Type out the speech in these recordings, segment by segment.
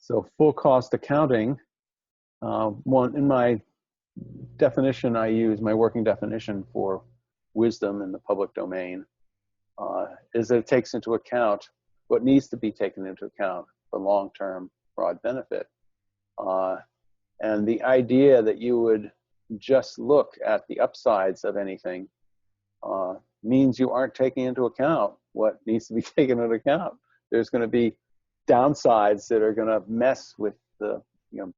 So full cost accounting, one in my definition I use, my working definition for wisdom in the public domain, is that it takes into account what needs to be taken into account for long-term broad benefit. And the idea that you would just look at the upsides of anything means you aren't taking into account what needs to be taken into account. There's going to be downsides that are going to mess with the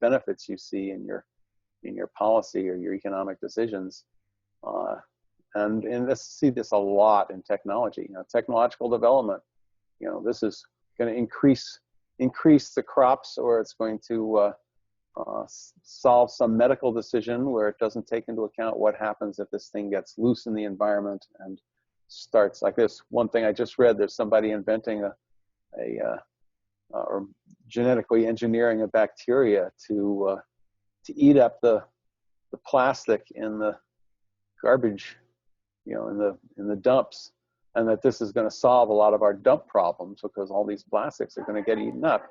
benefits you see in your policy or your economic decisions. And let's see this a lot in technology. Technological development. This is going to increase the crops, or it's going to solve some medical decision where it doesn't take into account what happens if this thing gets loose in the environment and starts like this. One thing I just read, there's somebody inventing or genetically engineering a bacteria to eat up the plastic in the garbage, in the dumps, and that this is going to solve a lot of our dump problems because all these plastics are going to get eaten up.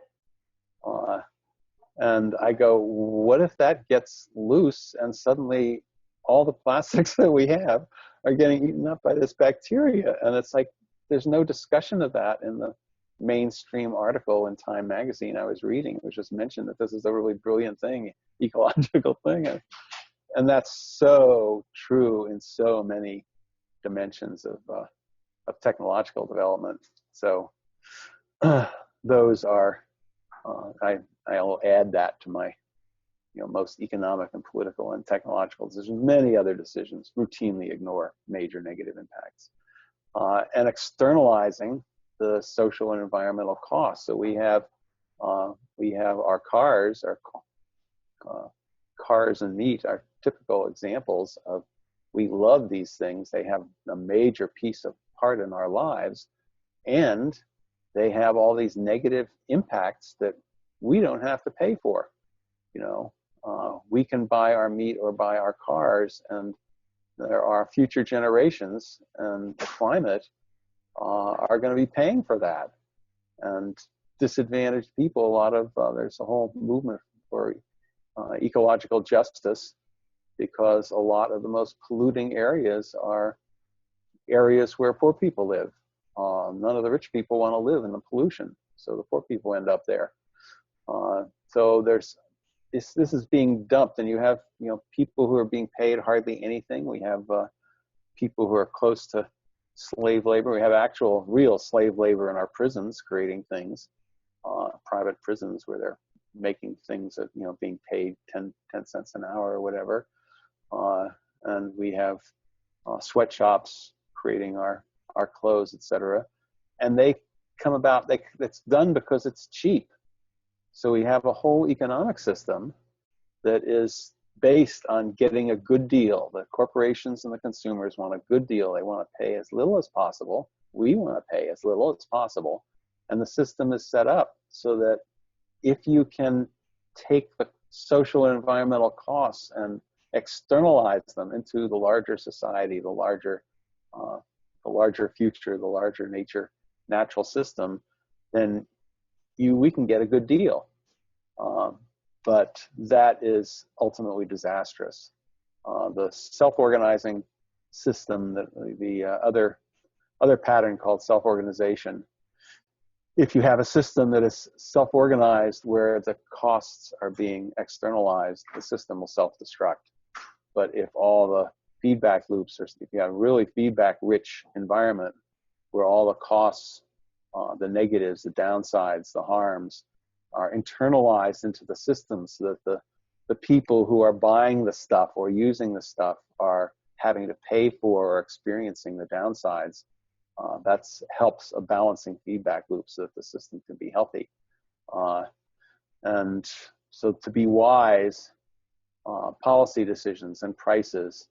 And I go, what if that gets loose and suddenly all the plastics that we have are getting eaten up by this bacteria? And it's like, there's no discussion of that in the mainstream article in Time magazine I was reading. It was just mentioned that this is a really brilliant thing, ecological thing. And that's so true in so many dimensions of technological development. So those are, I'll add that to my most economic and political and technological decisions. Many other decisions routinely ignore major negative impacts. And externalizing the social and environmental costs. So we have our cars, cars and meat are typical examples of, we love these things. They have a major piece of part in our lives, and they have all these negative impacts that we don't have to pay for. We can buy our meat or buy our cars, and there are future generations and the climate are going to be paying for that. And disadvantaged people, there's a whole movement for ecological justice, because a lot of the most polluting areas are areas where poor people live. None of the rich people want to live in the pollution, so the poor people end up there. So this is being dumped, and you have people who are being paid hardly anything. We have people who are close to slave labor. We have actual real slave labor in our prisons, creating things, private prisons where they're making things that being paid 10 cents an hour or whatever. And we have sweatshops creating our clothes, etc. And they come about, it's done because it's cheap. So we have a whole economic system that is based on getting a good deal. The corporations and the consumers want a good deal. They want to pay as little as possible. We want to pay as little as possible. And the system is set up so that if you can take the social and environmental costs and externalize them into the larger society, the larger future, the larger natural system, then we can get a good deal. But that is ultimately disastrous. The self-organizing system, the other pattern called self-organization, if you have a system that is self-organized where the costs are being externalized, the system will self-destruct. But if all the feedback loops, if you have a really feedback-rich environment where all the costs, the negatives, the downsides, the harms are internalized into the system, so that the people who are buying the stuff or using the stuff are having to pay for or experiencing the downsides, that helps a balancing feedback loop so that the system can be healthy. And so to be wise, policy decisions and prices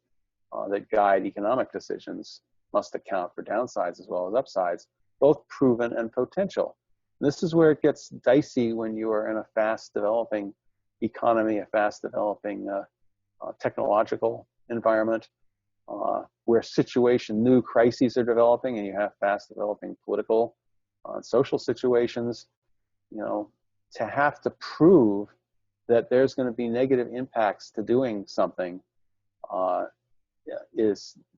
that guide economic decisions must account for downsides as well as upsides, both proven and potential. This is where it gets dicey when you are in a fast developing economy, a fast developing technological environment, where new crises are developing, and you have fast developing political, social situations. to have to prove that there's going to be negative impacts to doing something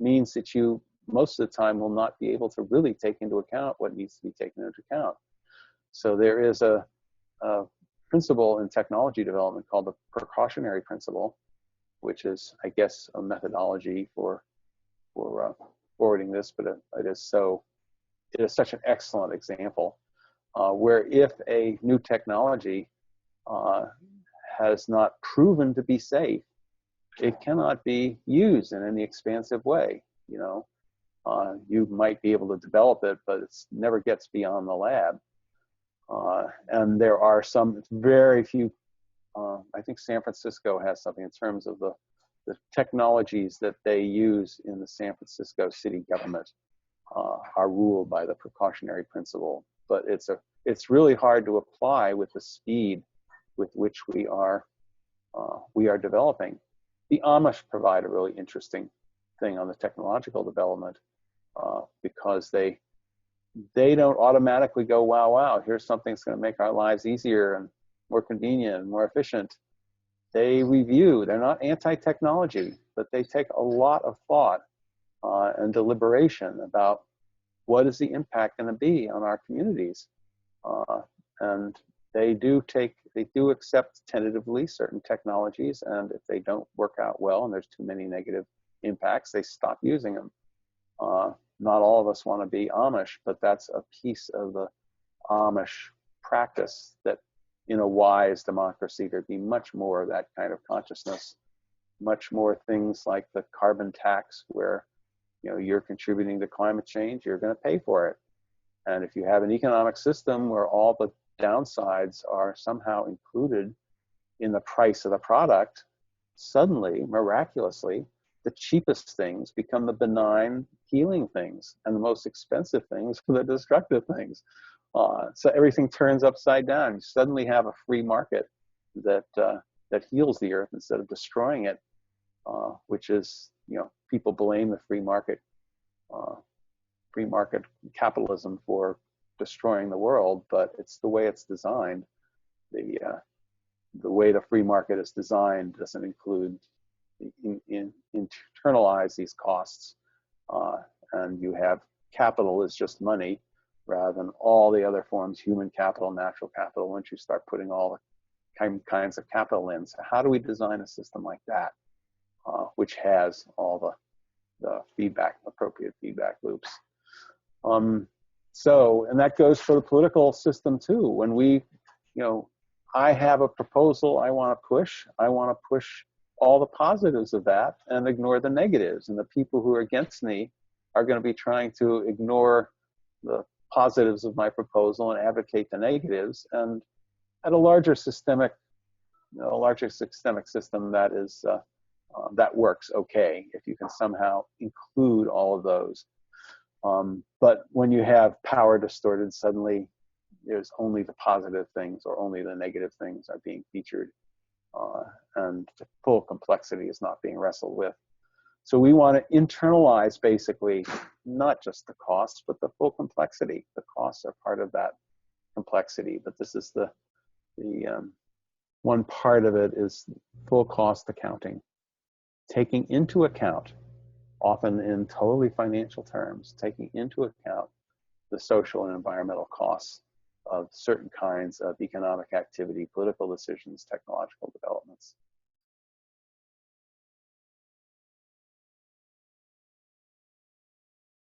means that you most of the time will not be able to really take into account what needs to be taken into account. So there is a principle in technology development called the precautionary principle, which is, I guess, a methodology for forwarding this, but it is such an excellent example where if a new technology has not proven to be safe, it cannot be used in any expansive way. You might be able to develop it, but it never gets beyond the lab. And there are some very few, I think San Francisco has something in terms of the technologies that they use in the San Francisco city government are ruled by the precautionary principle. But it's really hard to apply with the speed with which we are developing. The Amish provide a really interesting thing on the technological development because they don't automatically go, wow, here's something that's going to make our lives easier and more convenient and more efficient. They review. They're not anti-technology, but they take a lot of thought and deliberation about what is the impact going to be on our communities. And they do accept tentatively certain technologies, and if they don't work out well and there's too many negative impacts, they stop using them. Not all of us want to be Amish, but that's a piece of the Amish practice that in a wise democracy, there'd be much more of that kind of consciousness, much more things like the carbon tax where you're contributing to climate change, you're going to pay for it. And if you have an economic system where all the downsides are somehow included in the price of the product, suddenly, miraculously, the cheapest things become the benign healing things, and the most expensive things are the destructive things. So everything turns upside down. You suddenly have a free market that heals the earth instead of destroying it, which is, people blame the free market capitalism for destroying the world, but it's the way it's designed. The way the free market is designed doesn't include internalize these costs, and you have capital is just money rather than all the other forms, human capital, natural capital. Once you start putting all the kinds of capital in, so how do we design a system like that, which has all the appropriate feedback loops? And that goes for the political system too. When I have a proposal I want to push all the positives of that and ignore the negatives. And the people who are against me are going to be trying to ignore the positives of my proposal and advocate the negatives. And at a larger systemic system, that works okay if you can somehow include all of those. But when you have power distorted, suddenly there's only the positive things or only the negative things are being featured. And the full complexity is not being wrestled with. So we want to internalize basically not just the costs, but the full complexity. The costs are part of that complexity, but this is the one part of it is full cost accounting, taking into account, often in totally financial terms, taking into account the social and environmental costs of certain kinds of economic activity, political decisions, technological developments.